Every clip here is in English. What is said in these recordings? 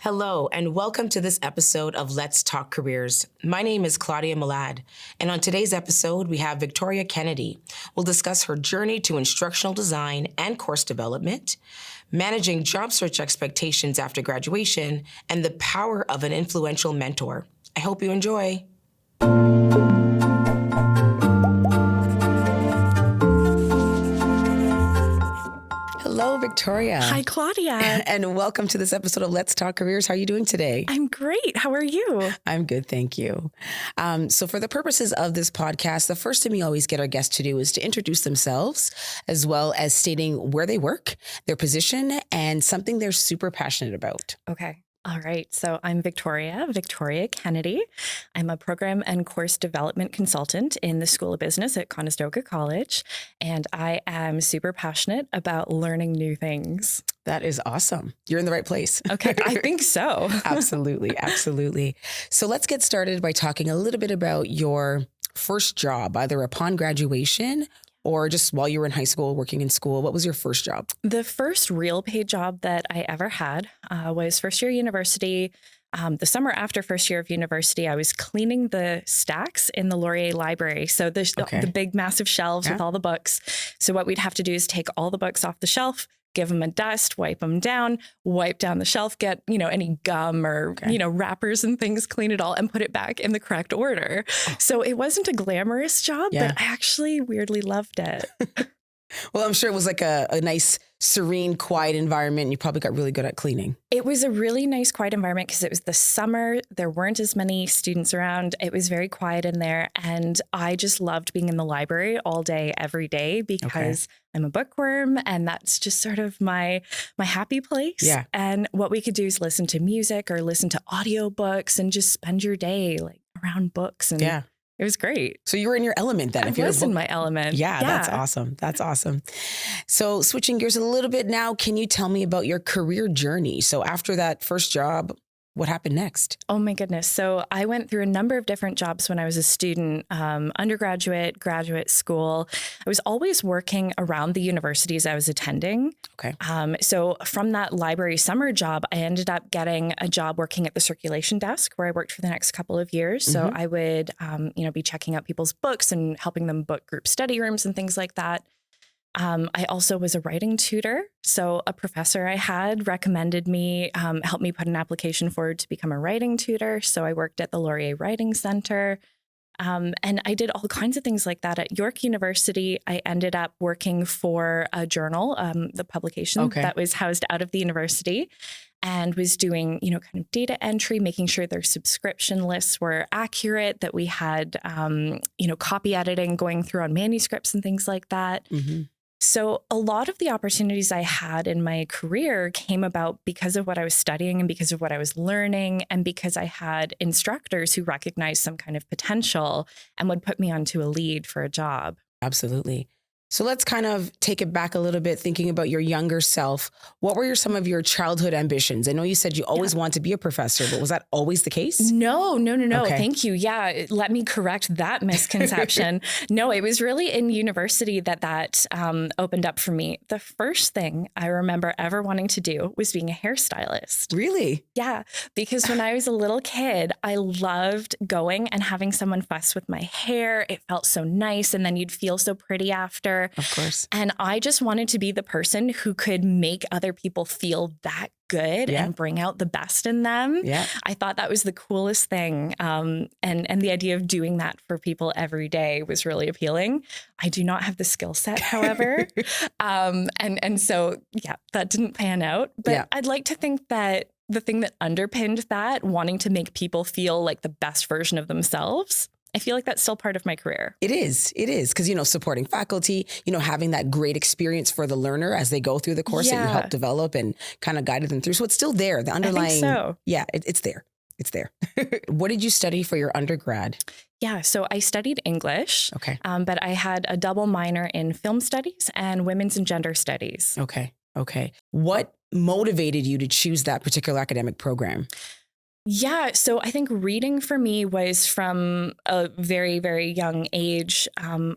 Hello, and welcome to this episode of Let's Talk Careers. My name is Claudia Malad, and on today's episode, we have Victoria Kennedy. We'll discuss her journey to instructional design and course development, managing job search expectations after graduation, and the power of an influential mentor. I hope you enjoy. Hello, Victoria. Hi, Claudia. And welcome to this episode of Let's Talk Careers. How are you doing today? I'm great. How are you? I'm good, thank you. So for the purposes of this podcast, the first thing we always get our guests to do is to introduce themselves, as well as stating where they work, their position, and something they're super passionate about. Okay. All right. So I'm Victoria Kennedy. I'm a program and course development consultant in the School of Business at Conestoga College, and I am super passionate about learning new things. That is awesome. You're in the right place. Okay. I think so. Absolutely. Absolutely. So let's get started by talking a little bit about your first job, either upon graduation or just while you were in high school, working in school. What was your first job? The first real paid job that I ever had was first year university. The summer after first year of university, I was cleaning the stacks in the Laurier library. So the big, massive shelves with all the books. So what we'd have to do is take all the books off the shelf, give them a dust, wipe them down, wipe down the shelf, get, any gum or, wrappers and things, clean it all and put it back in the correct order. So it wasn't a glamorous job, but I actually weirdly loved it. Well, I'm sure it was like a nice, serene, quiet environment. And you probably got really good at cleaning. It was a really nice, quiet environment because it was the summer. There weren't as many students around. It was very quiet in there. And I just loved being in the library all day, every day, because I'm a bookworm and that's just sort of my happy place. Yeah. And what we could do is listen to music or listen to audiobooks and just spend your day like around books. And it was great. So you were in your element then. I was in my element. Yeah, that's awesome. That's awesome. So switching gears a little bit now, can you tell me about your career journey? So after that first job, what happened next? Oh my goodness. So I went through a number of different jobs when I was a student, undergraduate, graduate school. I was always working around the universities I was attending. Okay. So from that library summer job, I ended up getting a job working at the circulation desk where I worked for the next couple of years. So I would, be checking out people's books and helping them book group study rooms and things like that. I also was a writing tutor. So a professor I had recommended me, helped me put an application forward to become a writing tutor. So I worked at the Laurier Writing Center. And I did all kinds of things like that at York University. I ended up working for a journal, the publication that was housed out of the university, and was doing, kind of data entry, making sure their subscription lists were accurate, that we had, copy editing going through on manuscripts and things like that. Mm-hmm. So a lot of the opportunities I had in my career came about because of what I was studying and because of what I was learning and because I had instructors who recognized some kind of potential and would put me onto a lead for a job. Absolutely. So let's kind of take it back a little bit, thinking about your younger self. What were some of your childhood ambitions? I know you said you always wanted to be a professor, but was that always the case? No. Okay. Thank you. Yeah. Let me correct that misconception. No, it was really in university that opened up for me. The first thing I remember ever wanting to do was being a hairstylist. Really? Yeah. Because when I was a little kid, I loved going and having someone fuss with my hair. It felt so nice. And then you'd feel so pretty after. Of course. And I just wanted to be the person who could make other people feel that good and bring out the best in them. Yeah. I thought that was the coolest thing. And the idea of doing that for people every day was really appealing. I do not have the skill set, however. And so, that didn't pan out. But I'd like to think that the thing that underpinned that, wanting to make people feel like the best version of themselves, I feel like that's still part of my career. It is. Because, supporting faculty, having that great experience for the learner as they go through the course that you help develop and kind of guided them through. So it's still there. The underlying. I think so. Yeah, it's there. It's there. What did you study for your undergrad? Yeah, so I studied English. Okay. But I had a double minor in film studies and women's and gender studies. Okay. What motivated you to choose that particular academic program? Yeah. So I think reading for me was from a very, very young age,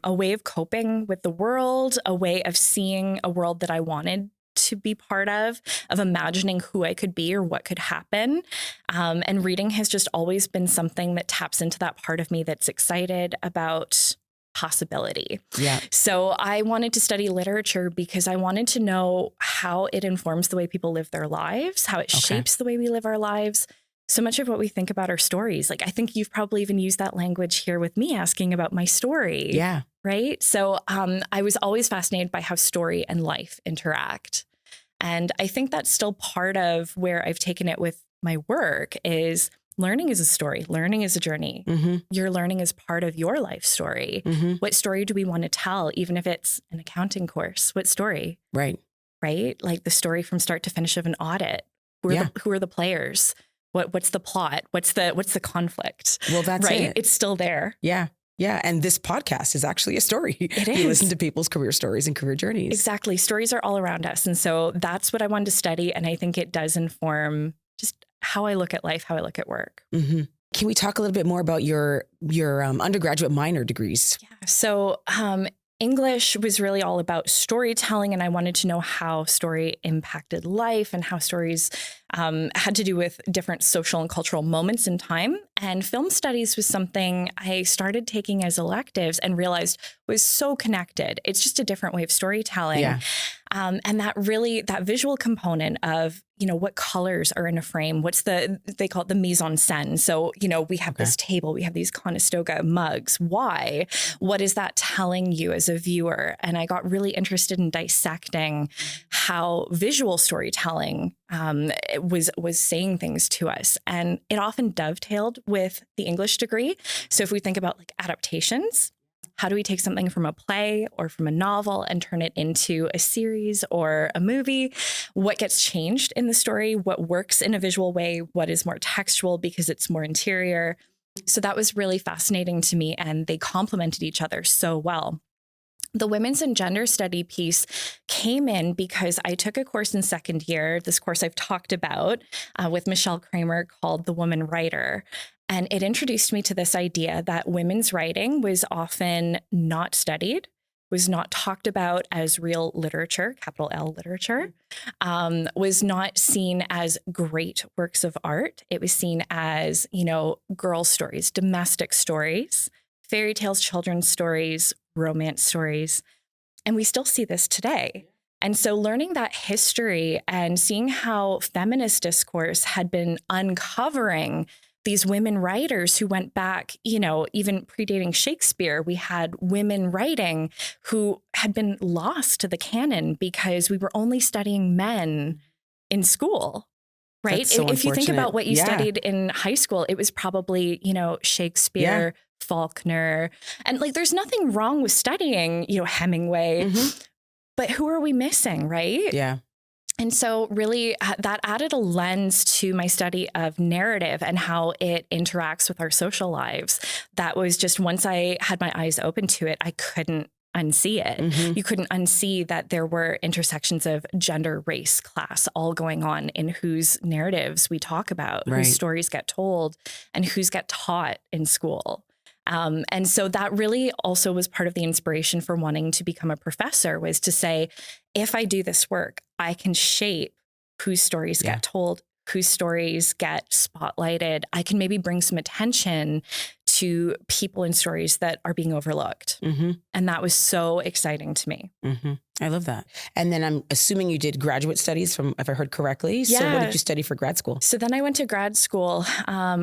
a way of coping with the world, a way of seeing a world that I wanted to be part of imagining who I could be or what could happen. And reading has just always been something that taps into that part of me that's excited about possibility. Yeah. So I wanted to study literature because I wanted to know how it informs the way people live their lives, how it shapes the way we live our lives. So much of what we think about are stories. Like, I think you've probably even used that language here with me asking about my story. Yeah. Right. So I was always fascinated by how story and life interact. And I think that's still part of where I've taken it with my work is learning is a story. Learning is a journey. Your learning is part of your life story. What story do we want to tell, even if it's an accounting course? What story? Right. Right? Like the story from start to finish of an audit. Who are the players? What's the plot? What's the conflict? Well, that's right. it. It's still there. Yeah. Yeah. And this podcast is actually a story. It You is. listen to people's career stories and career journeys. Exactly. Stories are all around us. And so that's what I wanted to study. And I think it does inform just how I look at life, how I look at work. Can we talk a little bit more about your undergraduate minor degrees? Yeah. So English was really all about storytelling, and I wanted to know how story impacted life and how stories had to do with different social and cultural moments in time. And film studies was something I started taking as electives and realized was so connected. It's just a different way of storytelling. Yeah. And that visual component of, what colors are in a frame, they call it the mise en scène. So, we have this table, we have these Conestoga mugs. Why? What is that telling you as a viewer? And I got really interested in dissecting how visual storytelling was saying things to us. And it often dovetailed with the English degree. So if we think about like adaptations, how do we take something from a play or from a novel and turn it into a series or a movie? What gets changed in the story? What works in a visual way? What is more textual because it's more interior? So that was really fascinating to me, and they complemented each other so well. The women's and gender study piece came in because I took a course in second year, this course I've talked about with Michelle Kramer called The Woman Writer. And it introduced me to this idea that women's writing was often not studied, was not talked about as real literature, capital L literature, was not seen as great works of art. It was seen as, girl stories, domestic stories, fairy tales, children's stories, romance stories. And we still see this today. And so learning that history and seeing how feminist discourse had been uncovering these women writers who went back, even predating Shakespeare, we had women writing who had been lost to the canon because we were only studying men in school. Right. That's so if you think about what you Yeah. studied in high school, it was probably, Shakespeare, Faulkner, and like there's nothing wrong with studying, Hemingway, but who are we missing? Right. Yeah. And so really that added a lens to my study of narrative and how it interacts with our social lives. That was just, once I had my eyes open to it, I couldn't unsee it. You couldn't unsee that there were intersections of gender, race, class all going on in whose narratives we talk about, whose stories get told, and whose get taught in school. And so that really also was part of the inspiration for wanting to become a professor, was to say, if I do this work, I can shape whose stories get told, whose stories get spotlighted. I can maybe bring some attention to people and stories that are being overlooked. And that was so exciting to me. I love that. And then I'm assuming you did graduate studies from, if I heard correctly. So what did you study for grad school? So then I went to grad school.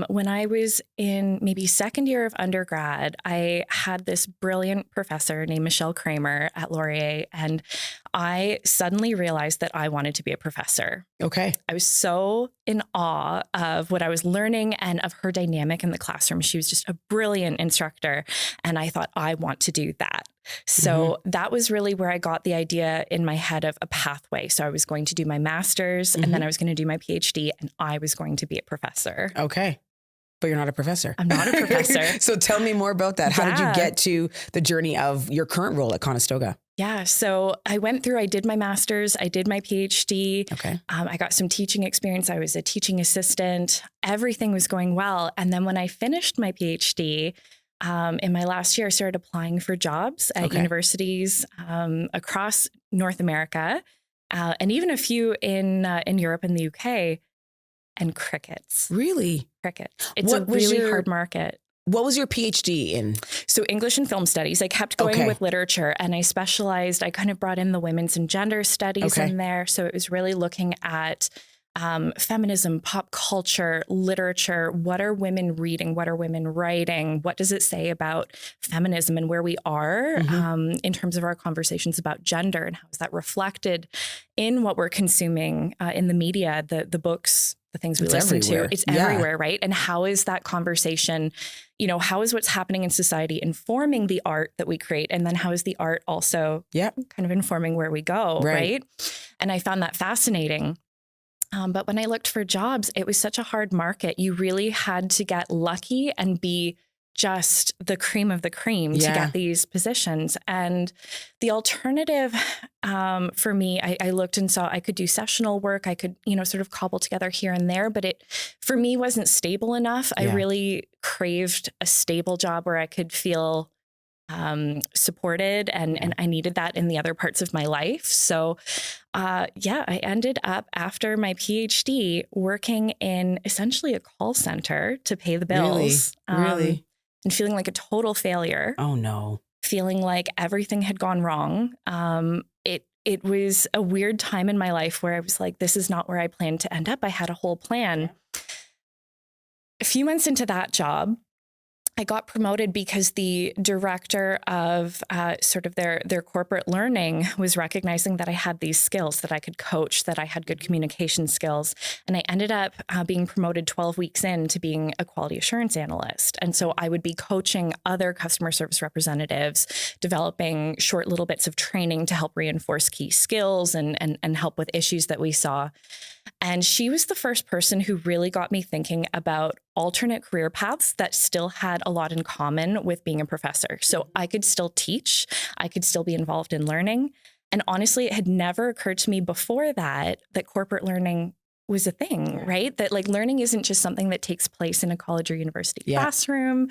When I was in maybe second year of undergrad, I had this brilliant professor named Michelle Kramer at Laurier. And I suddenly realized that I wanted to be a professor. Okay. I was so in awe of what I was learning and of her dynamic in the classroom. She was just a brilliant instructor. And I thought, I want to do that. So that was really where I got the idea in my head of a pathway. So I was going to do my master's and then I was going to do my PhD, and I was going to be a professor. Okay. But you're not a professor. I'm not a professor. So tell me more about that. How did you get to the journey of your current role at Conestoga? Yeah. So I did my master's, I did my PhD. Okay. I got some teaching experience. I was a teaching assistant. Everything was going well. And then when I finished my PhD, in my last year, I started applying for jobs at universities across North America. and even a few in Europe and the UK, and crickets. Really? Crickets. It's a really hard market. What was your PhD in? So English and film studies. I kept going with literature, and I kind of brought in the women's and gender studies in there. So it was really looking at feminism, pop culture, literature. What are women reading? What are women writing? What does it say about feminism and where we are in terms of our conversations about gender, and how is that reflected in what we're consuming in the media, the books, the things we listen to? It's everywhere, right? And how is that conversation, how is what's happening in society informing the art that we create? And then how is the art also kind of informing where we go, right? And I found that fascinating. But when I looked for jobs, it was such a hard market. You really had to get lucky and be just the cream of the cream to get these positions. And the alternative for me, I looked and saw I could do sessional work. I could, sort of cobble together here and there, but it, for me, wasn't stable enough. I really craved a stable job where I could feel supported, and I needed that in the other parts of my life. So, I ended up after my PhD working in essentially a call center to pay the bills. Really? And feeling like a total failure. Oh no. Feeling like everything had gone wrong. It was a weird time in my life where I was like, this is not where I planned to end up. I had a whole plan. A few months into that job, I got promoted because the director of sort of their corporate learning was recognizing that I had these skills, that I could coach, that I had good communication skills. And I ended up being promoted 12 weeks into being a quality assurance analyst. And so I would be coaching other customer service representatives, developing short little bits of training to help reinforce key skills and help with issues that we saw. And she was the first person who really got me thinking about alternate career paths that still had a lot in common with being a professor. So I could still teach, I could still be involved in learning. And honestly, it had never occurred to me before that corporate learning was a thing, right? That like learning isn't just something that takes place in a college or university classroom.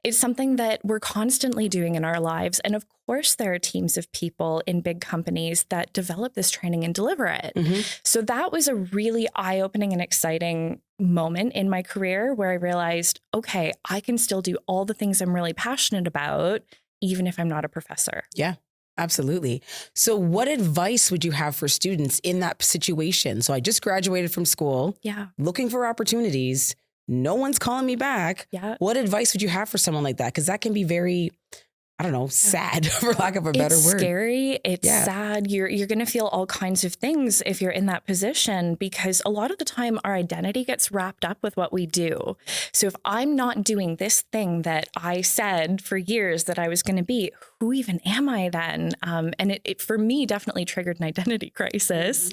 It's something that we're constantly doing in our lives. And of course, there are teams of people in big companies that develop this training and deliver it. So that was a really eye-opening and exciting moment in my career where I realized, okay, I can still do all the things I'm really passionate about, even if I'm not a professor. Yeah. Absolutely. So what advice would you have for students in that situation? So I just graduated from school, looking for opportunities. No one's calling me back. What advice would you have for someone like that? Because that can be very, sad, for lack of a better word. It's scary. It's sad. You're going to feel all kinds of things if you're in that position, because a lot of the time our identity gets wrapped up with what we do. So if I'm not doing this thing that I said for years that I was going to be, who even am I then? And it for me definitely triggered an identity crisis.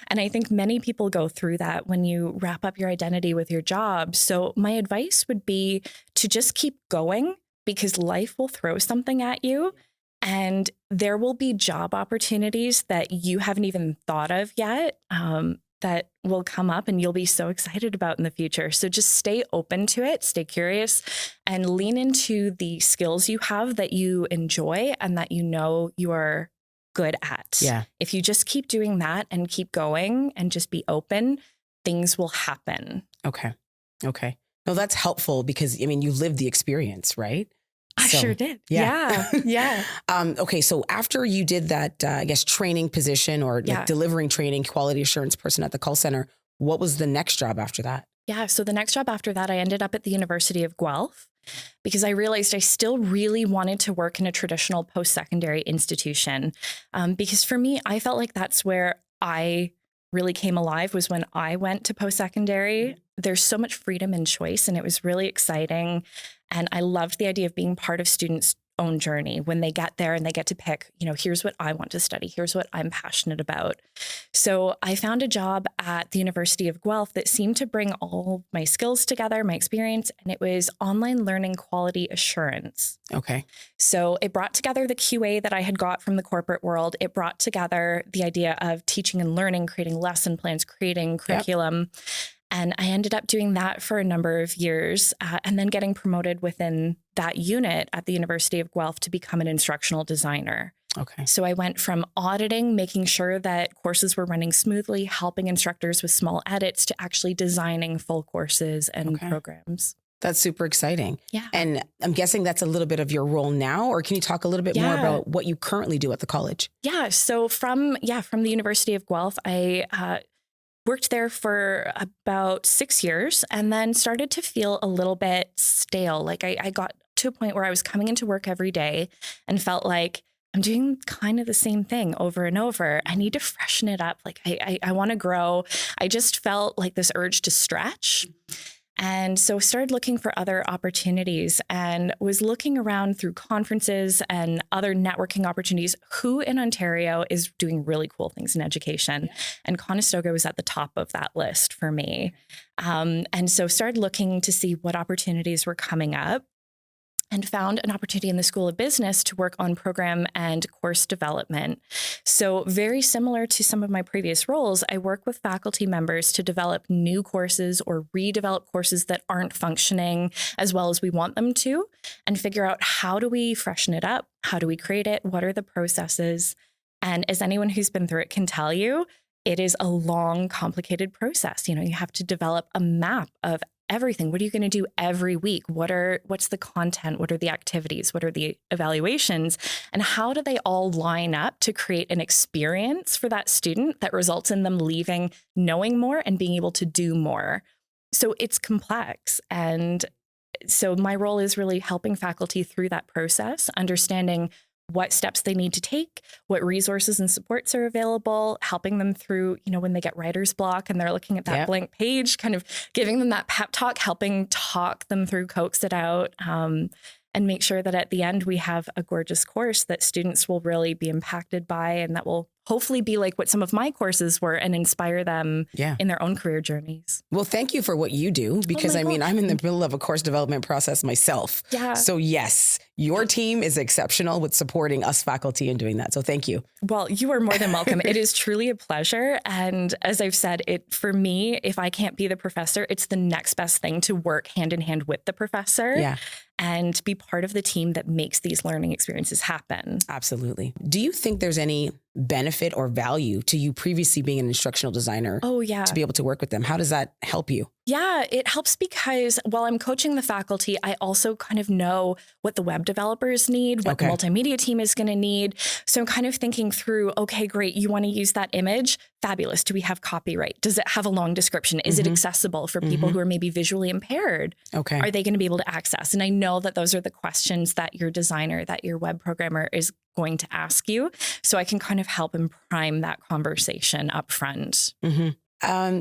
And I think many people go through that when you wrap up your identity with your job. So my advice would be to just keep going, because life will throw something at you and there will be job opportunities that you haven't even thought of yet that will come up and you'll be so excited about in the future. So just stay open to it, stay curious, and lean into the skills you have that you enjoy and that you are good at. Yeah. If you just keep doing that and keep going and just be open, things will happen. Okay. No, that's helpful because, you lived the experience, right? I sure did. Yeah. Okay. So after you did that, training position or like delivering training, quality assurance person at the call center, what was the next job after that? Yeah. So the next job after that, I ended up at the University of Guelph because I realized I still really wanted to work in a traditional post-secondary institution. Because for me, I felt like that's where I really came alive, was when I went to post-secondary. There's so much freedom and choice, and it was really exciting. And I loved the idea of being part of students' own journey when they get there and they get to pick, here's what I want to study. Here's what I'm passionate about. So I found a job at the University of Guelph that seemed to bring all my skills together, my experience, and it was online learning quality assurance. Okay. So it brought together the QA that I had got from the corporate world. It brought together the idea of teaching and learning, creating lesson plans, creating curriculum. And I ended up doing that for a number of years and then getting promoted within that unit at the University of Guelph to become an instructional designer. Okay. So I went from auditing, making sure that courses were running smoothly, helping instructors with small edits, to actually designing full courses and Okay. programs. That's super exciting. Yeah. And I'm guessing that's a little bit of your role now, or can you talk a little bit more about what you currently do at the college? Yeah. So from the University of Guelph, I worked there for about 6 years and then started to feel a little bit stale. Like I got to a point where I was coming into work every day and felt like I'm doing kind of the same thing over and over. I need to freshen it up. Like I want to grow. I just felt like this urge to stretch. And so started looking for other opportunities and was looking around through conferences and other networking opportunities. Who in Ontario is doing really cool things in education? And Conestoga was at the top of that list for me. And so started looking to see what opportunities were coming up, and found an opportunity in the School of Business to work on program and course development. So very similar to some of my previous roles, I work with faculty members to develop new courses or redevelop courses that aren't functioning as well as we want them to, and figure out how do we freshen it up? How do we create it? What are the processes? And as anyone who's been through it can tell you, it is a long, complicated process. You have to develop a map of everything. What are you going to do every week? What's the content? What are the activities? What are the evaluations? And how do they all line up to create an experience for that student that results in them leaving knowing more and being able to do more? So it's complex. And so my role is really helping faculty through that process, understanding what steps they need to take, what resources and supports are available, helping them through, when they get writer's block and they're looking at that blank page, kind of giving them that pep talk, helping talk them through, coax it out, and make sure that at the end we have a gorgeous course that students will really be impacted by, and that will hopefully be like what some of my courses were and inspire them in their own career journeys. Well, thank you for what you do, because I'm in the middle of a course development process myself. Yeah. So yes, your team is exceptional with supporting us faculty in doing that. So thank you. Well, you are more than welcome. It is truly a pleasure. And as I've said, for me, if I can't be the professor, it's the next best thing to work hand in hand with the professor and be part of the team that makes these learning experiences happen. Absolutely. Do you think there's any benefit or value to you previously being an instructional designer? Oh, yeah. To be able to work with them? How does that help you? Yeah, it helps because while I'm coaching the faculty, I also kind of know what the web developers need, what the multimedia team is going to need. So I'm kind of thinking through, okay, great. You want to use that image? Fabulous. Do we have copyright? Does it have a long description? Is it accessible for people who are maybe visually impaired? Okay. Are they going to be able to access? And I know that those are the questions that your designer, that your web programmer is going to ask you. So I can kind of help and prime that conversation up front.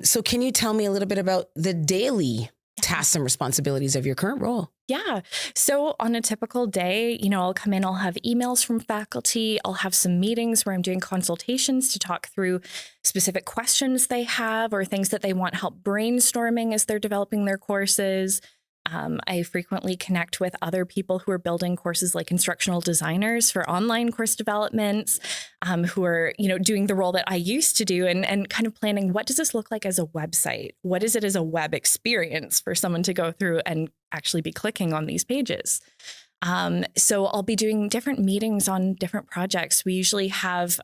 So can you tell me a little bit about the daily tasks and responsibilities of your current role? Yeah. So on a typical day, I'll come in, I'll have emails from faculty, I'll have some meetings where I'm doing consultations to talk through specific questions they have or things that they want help brainstorming as they're developing their courses. I frequently connect with other people who are building courses, like instructional designers for online course developments, who are, doing the role that I used to do and kind of planning, what does this look like as a website? What is it as a web experience for someone to go through and actually be clicking on these pages? So I'll be doing different meetings on different projects. We usually have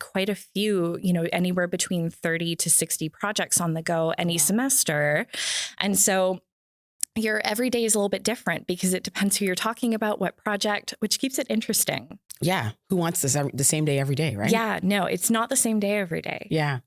quite a few, anywhere between 30 to 60 projects on the go any semester. And so your every day is a little bit different because it depends who you're talking about, what project, which keeps it interesting. Yeah. Who wants this the same day every day, right? Yeah, no, it's not the same day every day. Yeah.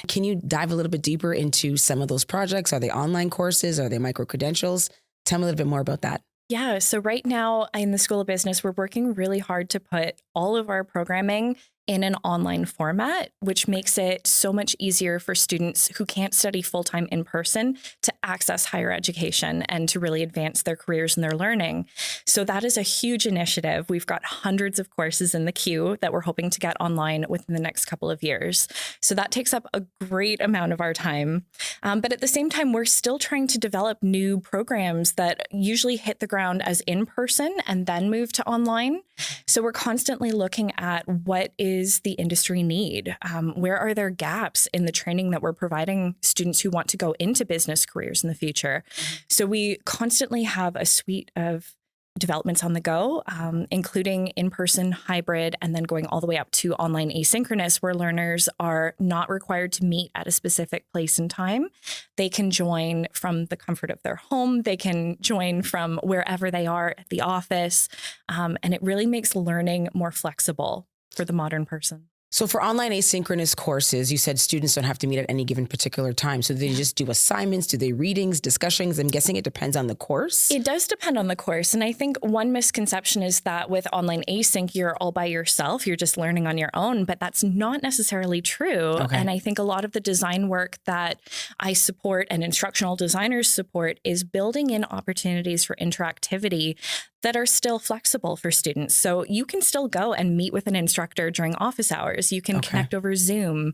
Can you dive a little bit deeper into some of those projects? Are they online courses? Are they micro-credentials? Tell me a little bit more about that. Yeah. So right now in the School of Business, we're working really hard to put all of our programming in an online format, which makes it so much easier for students who can't study full-time in person to access higher education and to really advance their careers and their learning. So that is a huge initiative. We've got hundreds of courses in the queue that we're hoping to get online within the next couple of years. So that takes up a great amount of our time. But at the same time, we're still trying to develop new programs that usually hit the ground as in person and then move to online. So we're constantly looking at what is the industry need? Where are there gaps in the training that we're providing students who want to go into business careers in the future? So we constantly have a suite of developments on the go, including in-person, hybrid, and then going all the way up to online asynchronous, where learners are not required to meet at a specific place and time. They can join from the comfort of their home. They can join from wherever they are at the office. And it really makes learning more flexible for the modern person. So for online asynchronous courses, you said students don't have to meet at any given particular time. So do they just do assignments? Do they readings, discussions? I'm guessing it depends on the course. It does depend on the course. And I think one misconception is that with online async, you're all by yourself. You're just learning on your own, but that's not necessarily true. Okay. And I think a lot of the design work that I support and instructional designers support is building in opportunities for interactivity that are still flexible for students. So you can still go and meet with an instructor during office hours. You can connect over Zoom.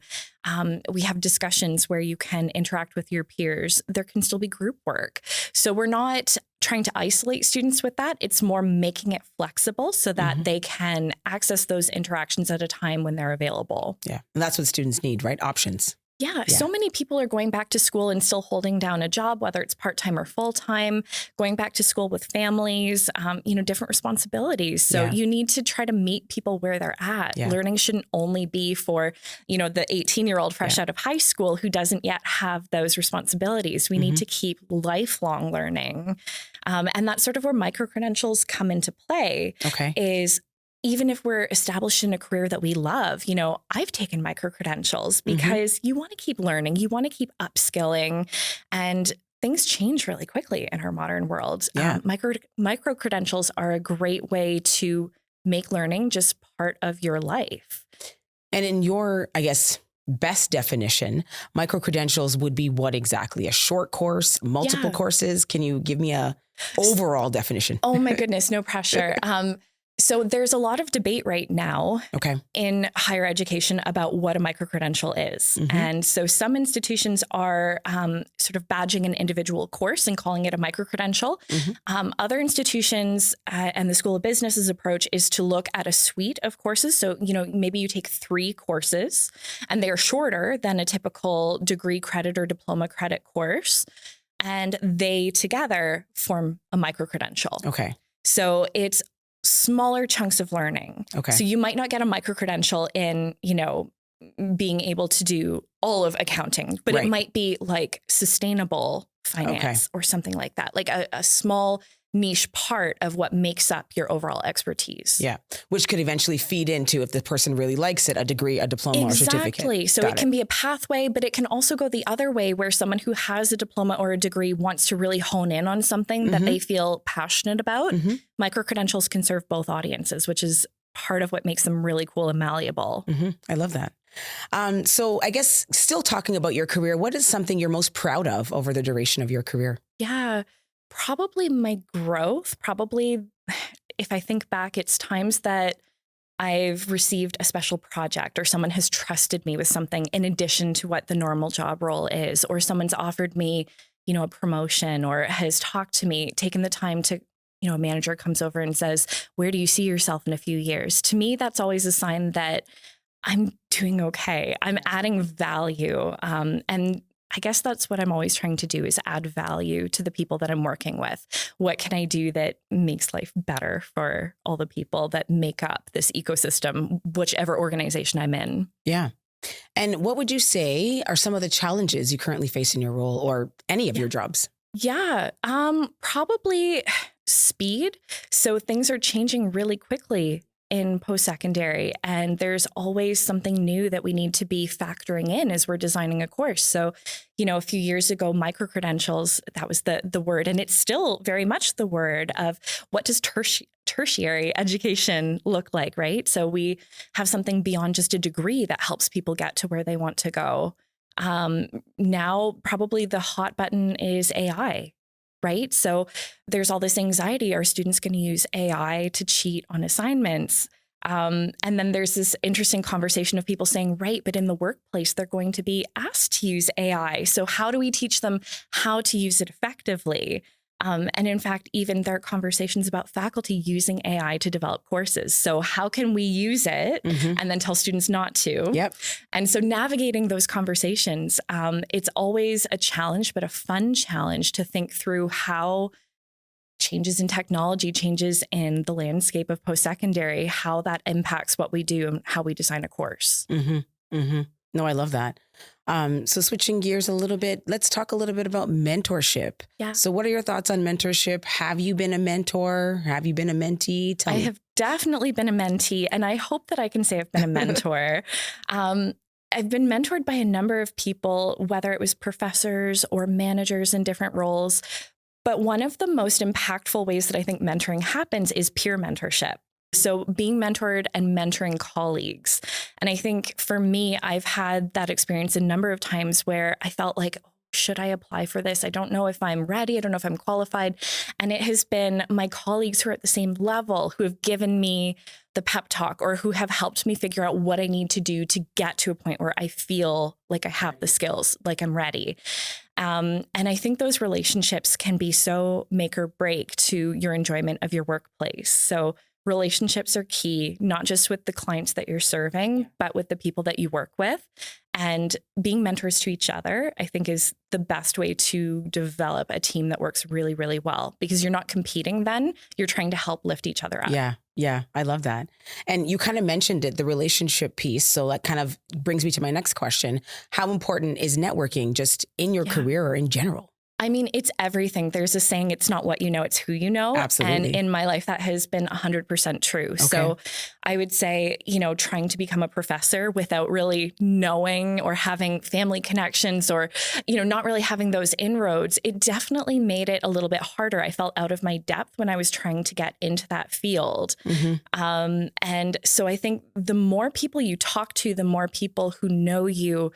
We have discussions where you can interact with your peers. There can still be group work. So we're not trying to isolate students with that. It's more making it flexible so that they can access those interactions at a time when they're available. Yeah. And that's what students need, right? Options. Yeah, so many people are going back to school and still holding down a job, whether it's part-time or full-time, going back to school with families, different responsibilities. So you need to try to meet people where they're at. Yeah. Learning shouldn't only be for, the 18-year-old fresh out of high school who doesn't yet have those responsibilities. We need to keep lifelong learning. And that's sort of where micro-credentials come into play. Is even if we're established in a career that we love, I've taken micro-credentials because you want to keep learning, you want to keep upskilling, and things change really quickly in our modern world. Yeah. Micro-credentials are a great way to make learning just part of your life. And in your, I guess, best definition, micro-credentials would be what exactly? A short course, multiple courses? Can you give me a overall definition? Oh my goodness, no pressure. So there's a lot of debate right now in higher education about what a micro-credential is. And so some institutions are sort of badging an individual course and calling it a micro-credential. Other institutions and the School of Business's approach is to look at a suite of courses. So, maybe you take 3 courses and they are shorter than a typical degree credit or diploma credit course. And they together form a micro-credential. So it's smaller chunks of learning. So you might not get a micro-credential in, being able to do all of accounting, but it might be like sustainable finance or something like that, like a small niche part of what makes up your overall expertise. Yeah. Which could eventually feed into, if the person really likes it, a degree, a diploma or certificate. Exactly. So it can be a pathway, but it can also go the other way where someone who has a diploma or a degree wants to really hone in on something that they feel passionate about. Micro-credentials can serve both audiences, which is part of what makes them really cool and malleable. I love that. So I guess still talking about your career, what is something you're most proud of over the duration of your career? Yeah. Probably my growth. Probably, if I think back, it's times that I've received a special project or someone has trusted me with something in addition to what the normal job role is, or someone's offered me, a promotion or has talked to me, taken the time to, a manager comes over and says, where do you see yourself in a few years? To me, that's always a sign that I'm doing okay. I'm adding value. And I guess that's what I'm always trying to do, is add value to the people that I'm working with. What can I do that makes life better for all the people that make up this ecosystem, whichever organization I'm in? Yeah. And what would you say are some of the challenges you currently face in your role or any of your jobs? Yeah, probably speed. So things are changing really quickly in post-secondary, and there's always something new that we need to be factoring in as we're designing a course. So, a few years ago, micro-credentials, that was the word, and it's still very much the word of what does tertiary education look like, right? So we have something beyond just a degree that helps people get to where they want to go. Now, probably the hot button is AI. Right? So there's all this anxiety. Are students going to use AI to cheat on assignments? And then there's this interesting conversation of people saying, right, but in the workplace, they're going to be asked to use AI. So how do we teach them how to use it effectively? And in fact, even there are conversations about faculty using AI to develop courses. So how can we use it and then tell students not to? Yep. And so navigating those conversations, it's always a challenge, but a fun challenge to think through how changes in technology, changes in the landscape of post-secondary, how that impacts what we do and how we design a course. No, I love that. So switching gears a little bit, let's talk a little bit about mentorship. Yeah. So what are your thoughts on mentorship? Have you been a mentor? Have you been a mentee? Tell I me. have definitely been a mentee, and I hope that I can say I've been a mentor. I've been mentored by a number of people, whether it was professors or managers in different roles. But one of the most impactful ways that I think mentoring happens is peer mentorship. So being mentored and mentoring colleagues. And I think for me, I've had that experience a number of times where I felt like, oh, should I apply for this? I don't know if I'm ready. I don't know if I'm qualified. And it has been my colleagues who are at the same level who have given me the pep talk or who have helped me figure out what I need to do to get to a point where I feel like I have the skills, like I'm ready. And I think those relationships can be so make or break to your enjoyment of your workplace. So relationships are key, not just with the clients that you're serving, but with the people that you work with. And being mentors to each other, I think, is the best way to develop a team that works really, really well, because you're not competing then. You're trying to help lift each other up. Yeah. I love that. And you kind of mentioned it, the relationship piece. So that kind of brings me to my next question. How important is networking just in your career or in general? I mean, it's everything. There's a saying, it's not what you know, it's who you know. Absolutely. And in my life, that has been 100% true. Okay. So I would say, trying to become a professor without really knowing or having family connections or, not really having those inroads, it definitely made it a little bit harder. I felt out of my depth when I was trying to get into that field. And so I think the more people you talk to, the more people who know you,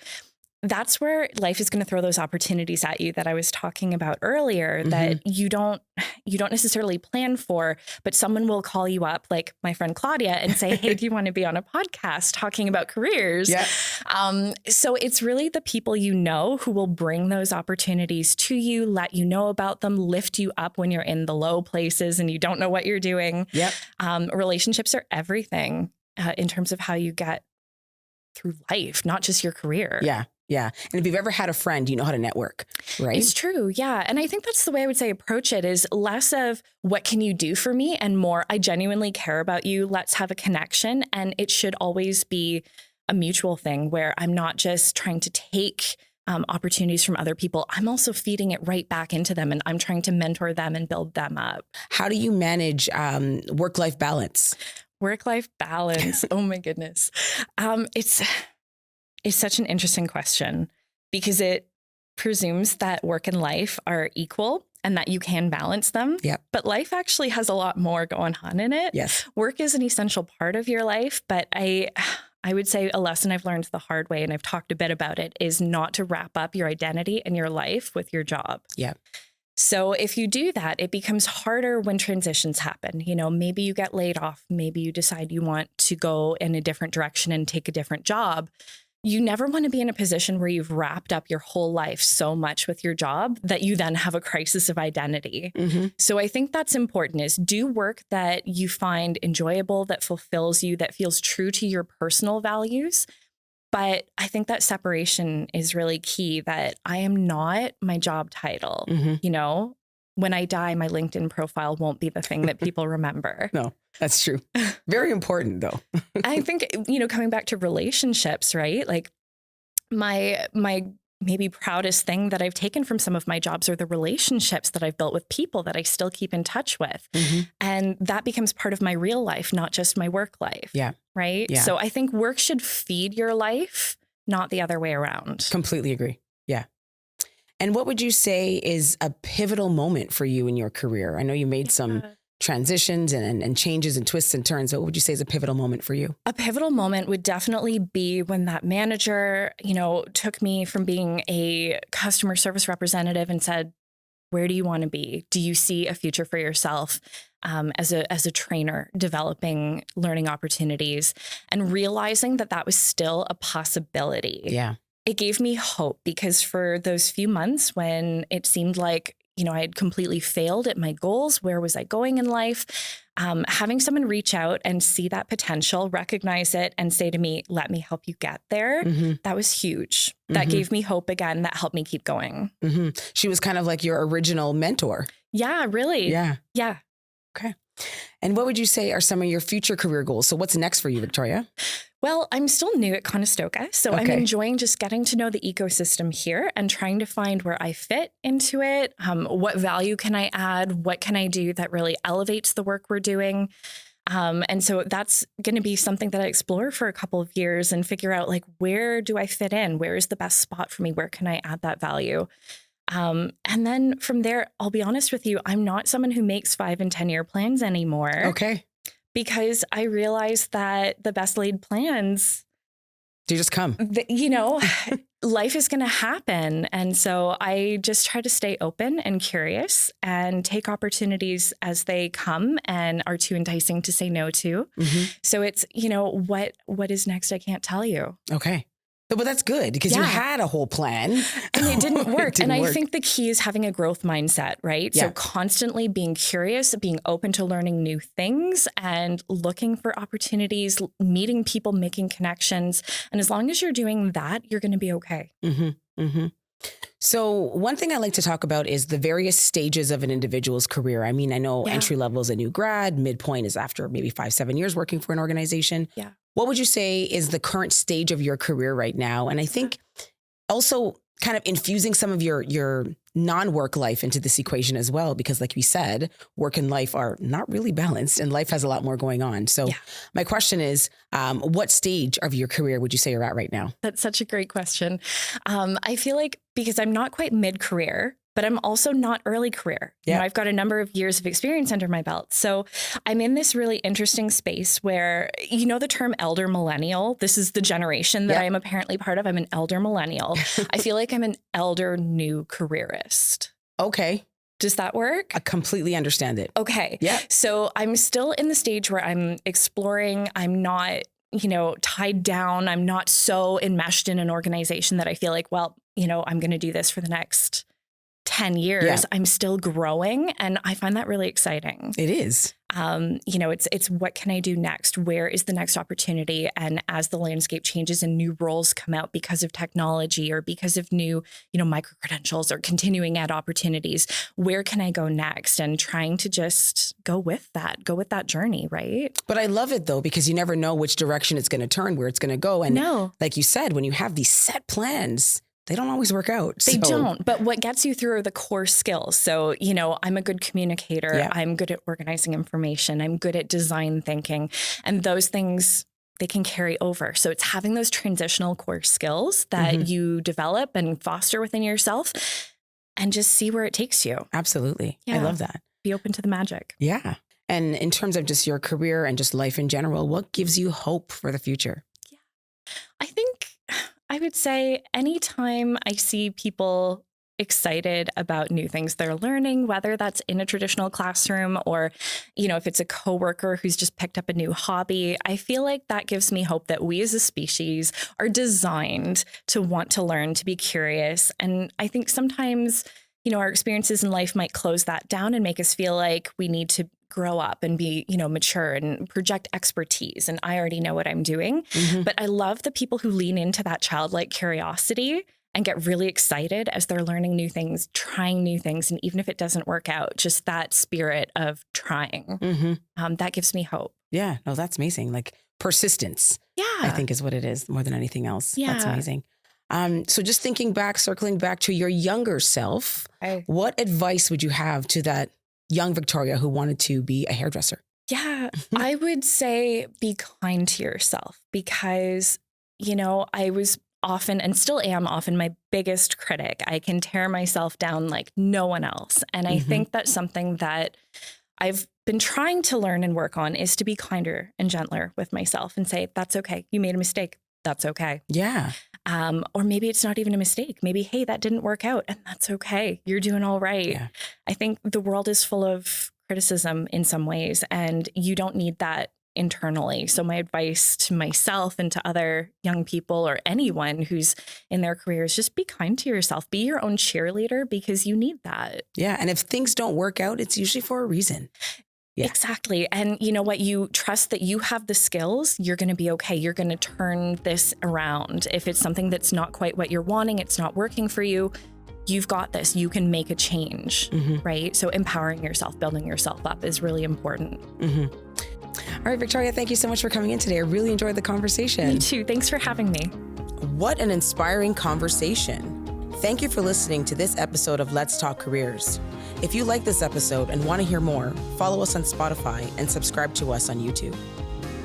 that's where life is going to throw those opportunities at you that I was talking about earlier that you don't necessarily plan for, but someone will call you up, like my friend Claudia, and say, hey, do you want to be on a podcast talking about careers? Yeah. So it's really the people you know who will bring those opportunities to you, let you know about them, lift you up when you're in the low places and you don't know what you're doing. Yep. Relationships are everything in terms of how you get through life, not just your career. Yeah. And if you've ever had a friend, you know how to network, right? It's true. Yeah. And I think that's the way I would say approach it is less of what can you do for me and more, I genuinely care about you. Let's have a connection. And it should always be a mutual thing where I'm not just trying to take opportunities from other people. I'm also feeding it right back into them and I'm trying to mentor them and build them up. How do you manage work-life balance? Work-life balance. Oh my goodness. It's such an interesting question because it presumes that work and life are equal and that you can balance them. Yep. But life actually has a lot more going on in it. Yes. Work is an essential part of your life, but I would say a lesson I've learned the hard way, and I've talked a bit about it, is not to wrap up your identity and your life with your job. Yeah. So if you do that, it becomes harder when transitions happen. Maybe you get laid off. Maybe you decide you want to go in a different direction and take a different job. You never want to be in a position where you've wrapped up your whole life so much with your job that you then have a crisis of identity. So I think that's important, is do work that you find enjoyable, that fulfills you, that feels true to your personal values. But I think that separation is really key, that I am not my job title. When I die, my LinkedIn profile won't be the thing that people remember. No, that's true. Very important, though. I think, coming back to relationships, right? Like my maybe proudest thing that I've taken from some of my jobs are the relationships that I've built with people that I still keep in touch with. And that becomes part of my real life, not just my work life. Yeah. Right. Yeah. So I think work should feed your life, not the other way around. Completely agree. Yeah. And what would you say is a pivotal moment for you in your career? I know you made some transitions and changes and twists and turns. But what would you say is a pivotal moment for you? A pivotal moment would definitely be when that manager, took me from being a customer service representative and said, where do you want to be? Do you see a future for yourself as a trainer, developing learning opportunities, and realizing that was still a possibility? Yeah. It gave me hope, because for those few months when it seemed like, I had completely failed at my goals, where was I going in life? Having someone reach out and see that potential, recognize it, and say to me, let me help you get there. That was huge. That gave me hope again. That helped me keep going. She was kind of like your original mentor. Yeah, really. Yeah. Yeah. Okay. And what would you say are some of your future career goals? So what's next for you, Victoria? Well, I'm still new at Conestoga, so I'm enjoying just getting to know the ecosystem here and trying to find where I fit into it. What value can I add? What can I do that really elevates the work we're doing? And so that's going to be something that I explore for a couple of years and figure out, like, where do I fit in? Where is the best spot for me? Where can I add that value? And then from there, I'll be honest with you, I'm not someone who makes 5 and 10-year plans anymore. Okay. Because I realized that the best laid plans, Do you just come? Life is going to happen. And so I just try to stay open and curious and take opportunities as they come and are too enticing to say no to. Mm-hmm. So it's, what is next? I can't tell you. Okay. But that's good because you had a whole plan. And it didn't work. I think the key is having a growth mindset, right? Yeah. So constantly being curious, being open to learning new things and looking for opportunities, meeting people, making connections. And as long as you're doing that, you're going to be okay. Mm-hmm. Mm-hmm. So one thing I like to talk about is the various stages of an individual's career. I mean, I know entry level is a new grad, midpoint is after maybe 5-7 years working for an organization. Yeah. What would you say is the current stage of your career right now? And I think also kind of infusing some of your non-work life into this equation as well, because like we said, work and life are not really balanced and life has a lot more going on. So my question is, what stage of your career would you say you're at right now? That's such a great question. I feel like because I'm not quite mid-career, but I'm also not early career. Yeah. I've got a number of years of experience under my belt. So I'm in this really interesting space where, the term elder millennial, this is the generation that I am apparently part of. I'm an elder millennial. I feel like I'm an elder new careerist. Okay. Does that work? I completely understand it. Okay. Yeah. So I'm still in the stage where I'm exploring. I'm not, tied down. I'm not so enmeshed in an organization that I feel like, well, I'm going to do this for the next 10 years. Yeah. I'm still growing. And I find that really exciting. It is. It's what can I do next? Where is the next opportunity? And as the landscape changes and new roles come out because of technology or because of new, micro credentials or continuing ed opportunities, where can I go next? And trying to just go with that journey, right? But I love it though, because you never know which direction it's going to turn, where it's going to go. And like you said, when you have these set plans, they don't always work out. They don't. But what gets you through are the core skills. So, I'm a good communicator. Yeah. I'm good at organizing information. I'm good at design thinking. And those things, they can carry over. So it's having those transitional core skills that you develop and foster within yourself and just see where it takes you. Absolutely. Yeah. I love that. Be open to the magic. Yeah. And in terms of just your career and just life in general, what gives you hope for the future? Yeah. I think I would say anytime I see people excited about new things they're learning, whether that's in a traditional classroom or, if it's a coworker who's just picked up a new hobby, I feel like that gives me hope that we as a species are designed to want to learn, to be curious. And I think sometimes, our experiences in life might close that down and make us feel like we need to grow up and be, mature and project expertise. And I already know what I'm doing. But I love the people who lean into that childlike curiosity and get really excited as they're learning new things, trying new things. And even if it doesn't work out, just that spirit of trying, that gives me hope. Yeah, no, that's amazing. Like persistence, I think is what it is more than anything else. Yeah. That's amazing. So just circling back to your younger self, what advice would you have to that young Victoria who wanted to be a hairdresser? Yeah, I would say be kind to yourself because, I was often and still am often my biggest critic. I can tear myself down like no one else. And I think that's something that I've been trying to learn and work on is to be kinder and gentler with myself and say, that's okay. You made a mistake. That's okay. Yeah. Or maybe it's not even a mistake. Maybe, hey, that didn't work out and that's okay. You're doing all right. Yeah. I think the world is full of criticism in some ways, and you don't need that internally. So my advice to myself and to other young people or anyone who's in their careers, just be kind to yourself. Be your own cheerleader because you need that. Yeah. And if things don't work out, it's usually for a reason. Yeah. Exactly. And you know what? You trust that you have the skills. You're going to be okay. You're going to turn this around. If it's something that's not quite what you're wanting, it's not working for you, you've got this, you can make a change, right? So empowering yourself, building yourself up is really important. All right, Victoria, thank you so much for coming in today. I really enjoyed the conversation. Me too. Thanks for having me. What an inspiring conversation. Thank you for listening to this episode of Let's Talk Careers. If you like this episode and want to hear more, follow us on Spotify and subscribe to us on YouTube.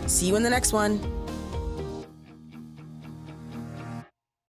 See you in the next one.